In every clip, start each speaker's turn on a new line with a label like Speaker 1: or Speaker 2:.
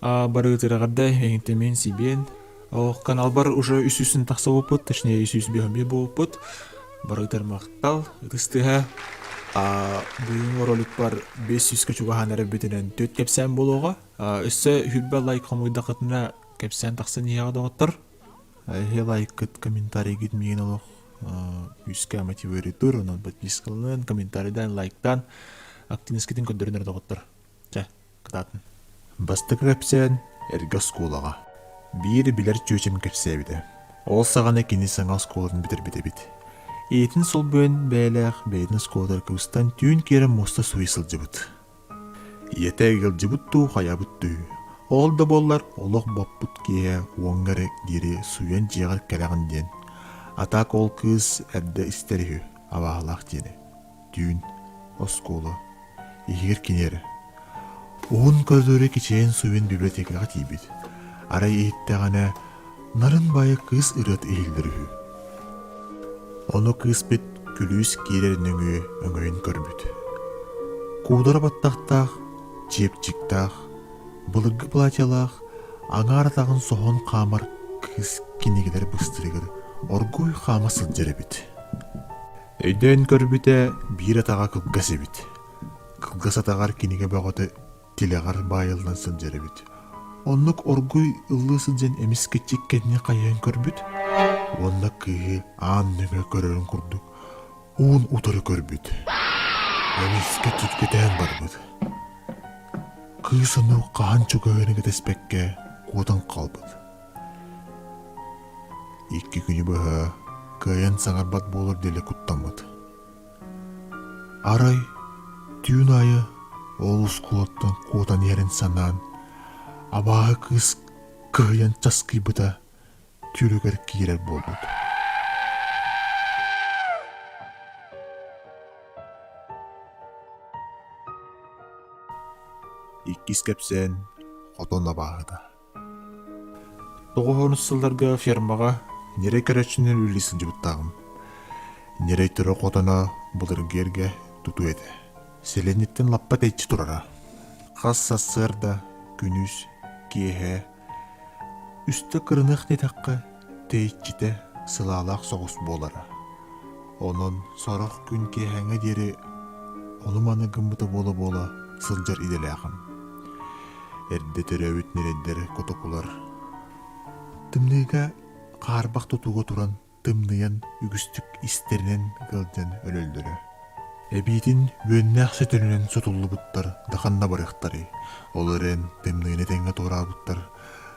Speaker 1: Барыгытырагарда эңтемен сибен. Канал бар уже үсүсүн такса болуппут, точнее үсүс бихамбе болуппут. Барыгытар мактал, ытыстыха. Бүгүнкү ролик бар 500 көчүгаханары бүтүнөн төт кепсен болууга. Өссө хүлбе лайк комуйда кытына кепсен такса нияга доғыттыр. Лайк кыт комментарий гитмеген олох. Үскә мотивируй тур, онан подпискалынан, комментарийдан, лайктан активность китин көндөрүнөр доғыттыр. Кытатын. Бастык кепсен эрге скулага. Бири билер чөчем кепсебиде. Ол сагана кини саңа скулатын битер бит. Эйтин сол бөн бәйләх бәйтін скулдар кыстан түйін керем моста суйсыл жыбыт. Ете егіл жыбыт ту хая бұтты. Ол да боллар олық баппыт кея оңгары дері суян жиғар кәрәғын ден. Атак ол кыз әрді істерігі авағалақ дені. Түйін оскулы. Егер кенері. Оғын көздері кечейін суян библиотекаға тейбет. Арай ейттіғана нарын байы кыз ұрат ейлдіргі. Оны кыз бет күліс керерінің өңөйін көрбіт. Кудары баттақтақ, жеп-жіктақ, бұлырғы платиялақ, аңаратағын соғын қамар кыз кенегелер бұстырығыр, оргуй қама сылжары бит. Өйден көрбіті бір атаға кылгасы бит. Кылгас атағар кенеге бағыты телеғар байылдан сылжары бит. Онлық оргуй ұлы сылжан әміс кетчек кәдіне қайын көрбіт. Онна кыйы аанныгы көрөрүн курдук. Уун утары көрбүт. Эмиске түткетен барбыт. Кыйсыны каанчу көйөнүгө теспекке кудан калбыт. Икки күнү быха кыйын саңарбат болор деле куттамыт. Арай түйүн айы олус кулоттон кудан ерин санаан. Абағы кыз кыйын часкыйбыта түйрөгөр киирер болбут. Иккис кепсен хотон абағыда. 90 сылдарга фермага нере керечинен үлісін жыбыттағым. Нере түрі хотона бұлыргерге туту еді. Селениттен лаппа тейчі турара. Қасса сырда күнүс кеhe үсті кырынық нетаққа тейчите сылалақ соғыс болара. Onun сорық күн кехәңі дері олыманы гымбыты бола сылжар иделі ағым. Әрді түрі өт нереддері көтокулар. Тымныға қарбақ тұтуға туран тымныян үгістік истерінен ғылден өлөлдірі. Әбейтін өңнәқ сөтінінен сотулы бұттар дақанна барықтары. Оларын тымныйны тәңі тура бұттар.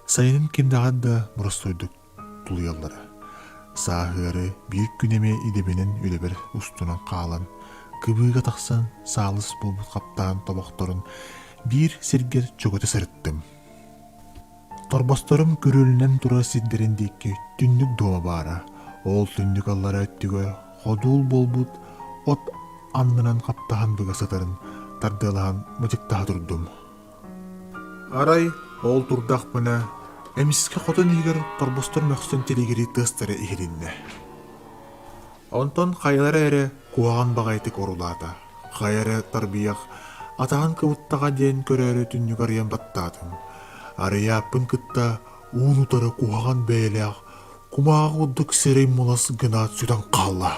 Speaker 1: Сайынын кемдағадда бұрыстойдық тұлыялары. Сағыры бір күнеме идебенен өлебір ұстынан қалан. Кыбыға тақсан сағылыс болбұт қаптаған тобақтарын бір сергер чөгөті сырыттым. Торбастарым көрілінен тұра сиддеріндейкі түндік дома бара. Ол түндік аллара өттігі қодул болбұт от андынан қаптаған бұға сатарын тардылаған мұтектаға тұрдым. Арай ол тұрдақ бұна эмиске хотон егер торбостор мөкстөн телегери тыстары ихиринне. Онтон қайлар әрі куаған бағайтык орулата. Қайары тарбияқ атаған кыбыттаға ден көрәрі түннік ариян баттадым. Арияппын кытта уын утары куаған бәйләқ кумағы ұддық сәрей молас гынат сүдан қалла.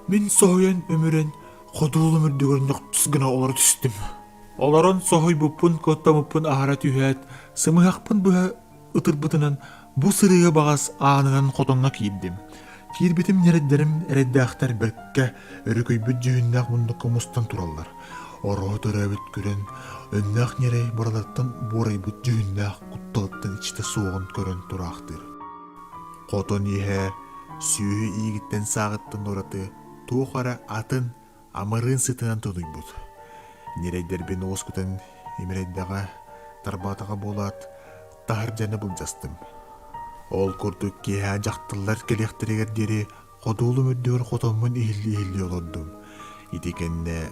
Speaker 1: Мен соғыян өмірен қодуыл өмірдігірін жоқтыс гына олар түстім. Оларын соғый бұппын, көттамыппын ағара түйәт, сымығақпын бұға ұтырбытынан бұ сырыға бағас ағынынан қотонға кейіпдім. Кейірбетім нереддерім әрәддәқтар бәкке өрікөй бүт жүйіннәқ мұндықы мұстан туралар. Орғы түрі өбіт көрін, өннәқ нерей бұралаттан борай бұт жүйіннәқ құтталыптан ішті соғын көрін тұрақтыр. Қотон ехе сүйі иігіттен сағыттын ораты туқара атын амырын сытынан тұдый бұд. Нерейдер бен оғыз күтін емерейдіға тарбатаға болат тағыр жаны бұл жастым. Ол күрдік кеға жақтылар келектірегер дері қодуылы мүрдігір қотонмын ихілі олырдым. Итекенне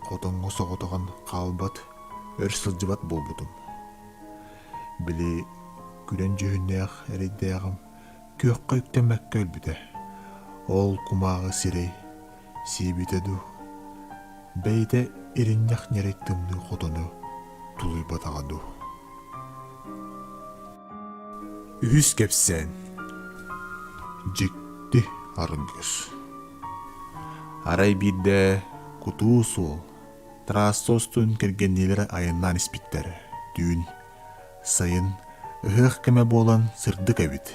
Speaker 1: қотонғы соғытыған қалбат өрсіл жыбат болбудым. Білі күрен жүйіннәқ әрейдіғым көққа үктемәкке өлбіді. Ол кумағы сирей сейбітеді. Бәйді еріннәқ нереттімді қотоны тұлый батағаду. Ühüs kepsen. Jikti argыс. Арай бидде кутуу суол. Трассостун кергеннилер айыннан испиттер. Дүүн, сайын, ыһық кеме болан сырдык эбит.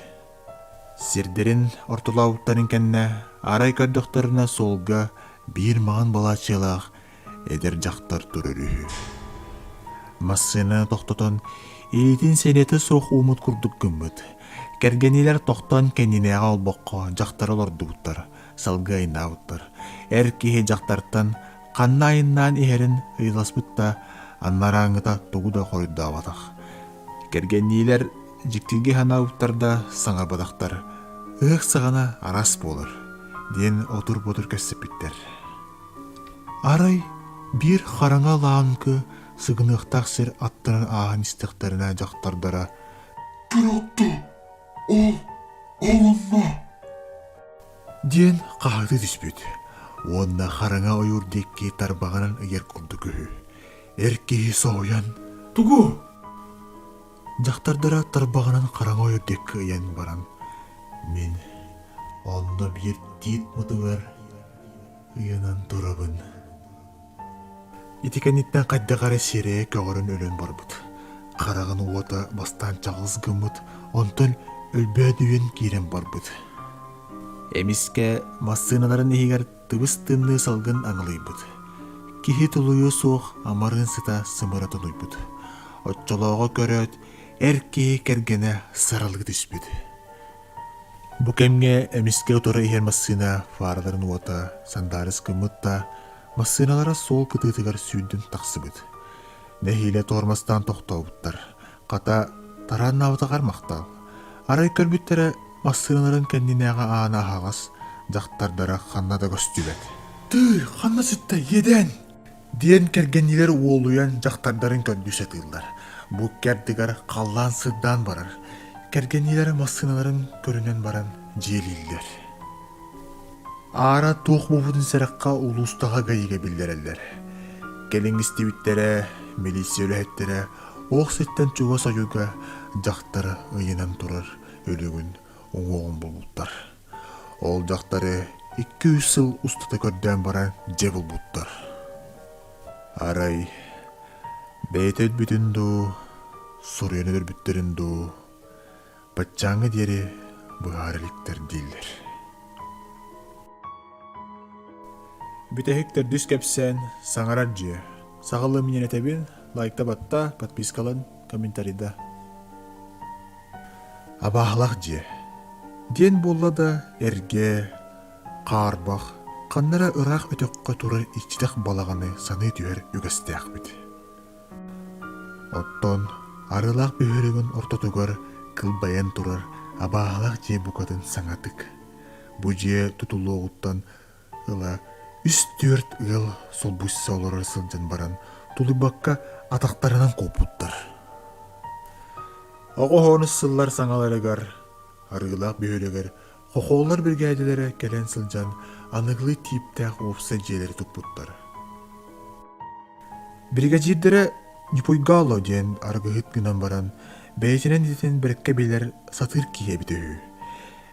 Speaker 1: Сирдерин ортулауттарын кенне арай көрдөхтөрүнө солга бир маған балачылах эдер жактар турурүхү. Массына тоқтотон иитин сенети суох уумут курдук гыммыт. Кергенилер тоқтон кеннинега олбокко жактар олордубуттар, салга айнаабыттар. Эр киһи жактартан канна айыннаан иһерин ыйласпытта, аннараңыта тугуда хорuydaabатах. Кергенилер жиктиги ханаабыттарда саңарбадактар. Ыһык сагана арас болор, диэн отур-ботур көссөппиттер. Арай бир хараңа лааңкы сыгыныктак сир аттырын ааһын истихтерине жактардара. Киротты, олунна! Диэн каһыты түспүт. Онна хараңа ойур декки тарбаганын ыгер курду көһү. Эркиһи соуян. Тугу! Жактардара тарбаганын хараңа ойур декки ыян баран. Мен онда бир тиит мутугар ыянан турабын. Итикениттен кайдагары сирее көгөрөн өлөн барбыт. Карагын уота бастан чагыз гымыт, онтон өлбөдүйен кирен барбыт. Эмиске массыналарын ихигер тыбыс тымны салгын аңылыйбыт. Кихи тулую суох амарын сыта сымыра тулуйбыт. Отчолоого көрөт, эр кихи кергене саралгы түспүт. Бу кемге эмиске утура ихер массына фараларын уота сандарыс гымытта, массыналара сол кытыытыгар сүйдүн таксыбыт. Нехиле тормастан токтообуттар. Ката тараннабытагар мактал. Арай көрбүттере массыналарын кеннинега аана хагас, жактардара ханнада көстүбет. Тыр, ханна сытта еден! Диен кергенилер уолуян жактардарын көндүсө тыылдар. Бу кердигар каллан сырдан барар. Кергенилер массыналарын көрүнөн баран желилдер. Ара туох бубудун серакка улустага гайыга билдерелер. Келиңистибиттере, милициялеттере, ооксеттен чуга союга жактары ыйынан турар өлөгүн оңоғын болуттар. Ол жактары 200 сыл устата көрдөн баран же болбуттар. Арай бейт бүтүндү, сурүйөнөдөр бүттериндү, бачаңы дери быгарыликтер дилдер. Бүтехиктер дүс кепсен саңарар же. Сағылы менен этебин, лайкта батта, подпискалан, комментарийда. Абахлах же. Ден болла да эрге, қарбақ, қаннара ырақ өтөккө турар ичтек балағаны саны түйер үгістеяқ бит. Оттон арылақ бүйірігін ортотугар кылбаян турар абахлах же букатын саңатык. Бу же тутулуғыттан ыла үст-төрт ыл сол бұсса олар сылжан баран тулыбакка атақтарынан қопуттар. Оғоғоны сыллар саңаларыгар, арылақ бүйілігер, қоқолар біргәйділері кәлен сылжан анығылы типтәқ опса желері тұппуттар. Бригадирдері Нипойгало ден арғығыт гынан баран, бәйтінен детен бірікке билер сатыр кие бітігі.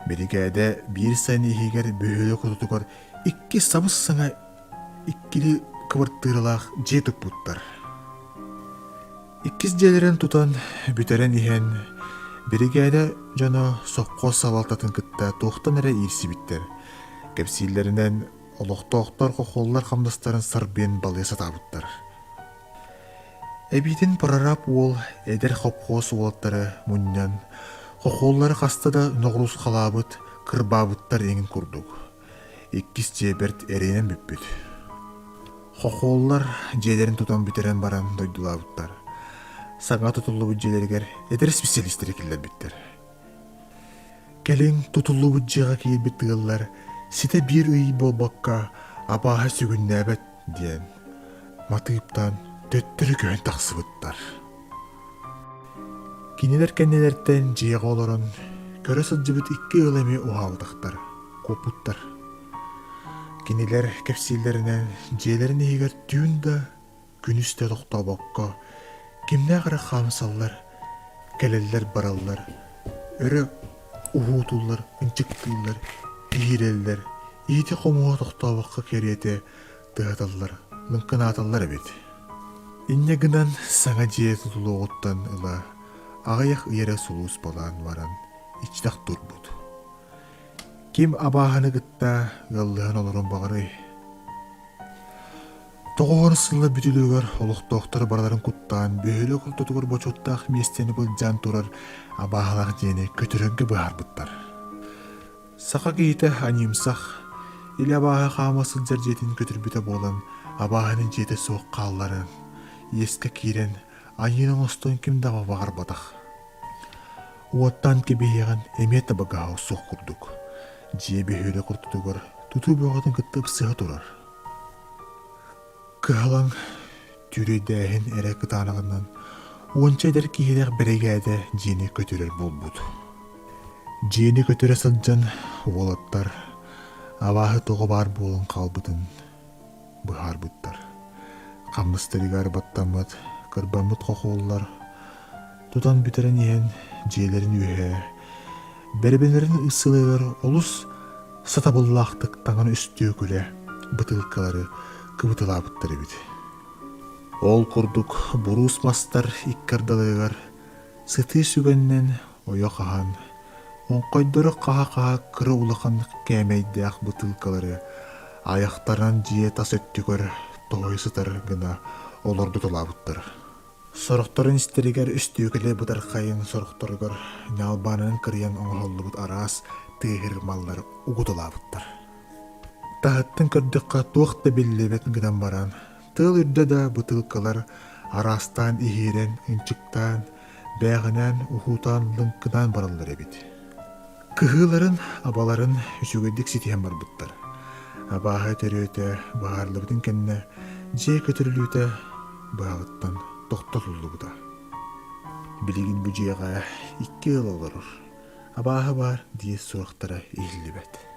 Speaker 1: Бригада бір сайын ехегер бүйілі құтутығар икки сабыс саңа иккили кыбырттырылақ же тұппуттар. Иккіз желерін тұтан бүтерен ихен бригада жана соққо савалтатын кытта тоқтан әрі ирси биттер. Кепсиллерінен олықтоқтар қоқоллар қамдастарын сарбен балыя сатабыттар. Эбитин парарап ол эдер қопқос уолаттары мұннан қоқоллары қастада ноғрус қалабыт, кырбабыттар еңін күрдік. Иккис жеберт эренен бүппүт. Қоқоллар желерін тұтан бітерен баран дойдулабыттар. Саңа тұтулы бұд желергер эдер специалистері келдер біттер. Келің тұтулы бұд жеға кейл біт тығылар, сите бір үй болбаққа абаға сүгінне әбет дейін. Матыыптан төттірі көн тақсыбыттар. Кинелер кәнелерден жеға оларын көрі сылжыбыт икки ылыми уғалдықтар, копуттар. Кинелер кепсиллерінен желерін егер түйін да күн үсте тоқта баққа кимне қара қамсаллар Keleliler barallar. Öre uğutullar, ınçıktıllar, iğreliler. İyiti komuğa toktavakka keriyete dağıtallar, lınkın atallar evet. İnne gınan sana ciye tutulu oğuttan ıla, ağayak iyere sulus balan varan, içtak durbut. Kim abahanı gıtta yallığın olurun bağırı. Toğuğun sıllı bütülügөр, oluk doktor baraların kuttan, böhülü kultutugur boçuttaq mesteni bılcan turar, abahalak diyeni kötürünkü bıhar bıttar. Saka giyte animsaq, ili abaha qamasıl jerjetin kötürbüte bolan, abahanın jete soğuk qalların, eske kiren, ayının oston kim dağa bağır badaq. Uattan kebeyeğen emet abagağı soğuk kurduk. Jiye böhülü kultutugur, tutu boğatın gıttıp sığa turar. Kıhalan türü dähin ere kıtanağından onça eder kihidek beregäde jini kötürür bolbut. Jini kötüre sılcan olattar, abahı toğu bar bolun kalbıtın bıhar buttar. Kamnыстырыгар battamat, kırbamıt kokollar, tutan biteren ihen jiyelerin ühe, berbenlerin ısılığır olus satabıllaqtık tağını üstüye küle, bıtılkaları kıbıtıla bıttır ebit. Ol kurduk burus mastar ikkardalыгар, sıtı sügenden oya qahan, onqoydoro qaha kırı ulaqan kämeydäq bıtılkaları, ayaqtaran jiye tas öttükör toy sıtar gına olordu tulabıttır. Soroktorun isteriger üstüykele bıtar kayın soroktorgor nalbanın kırıyan oğullubut aras tığır mallar ugutulabıttır. Tahattın kördükka tuğda billebet gıdan baran, tığıl ürde da bıtılkalar arastan ihiren, ınçıktan, bäğinen, uhutan, lınkıdan barallar ebit. Kıhıların, abaların üsügedik sitiyen barbıttır. Abaha teröte, baharlıbıdın kenne, je kötürülüte, bağıttan tohtatullu da. Biligin bu jiyaga 2 yıl olurur. Abaha var diye soruqtara ehillibet.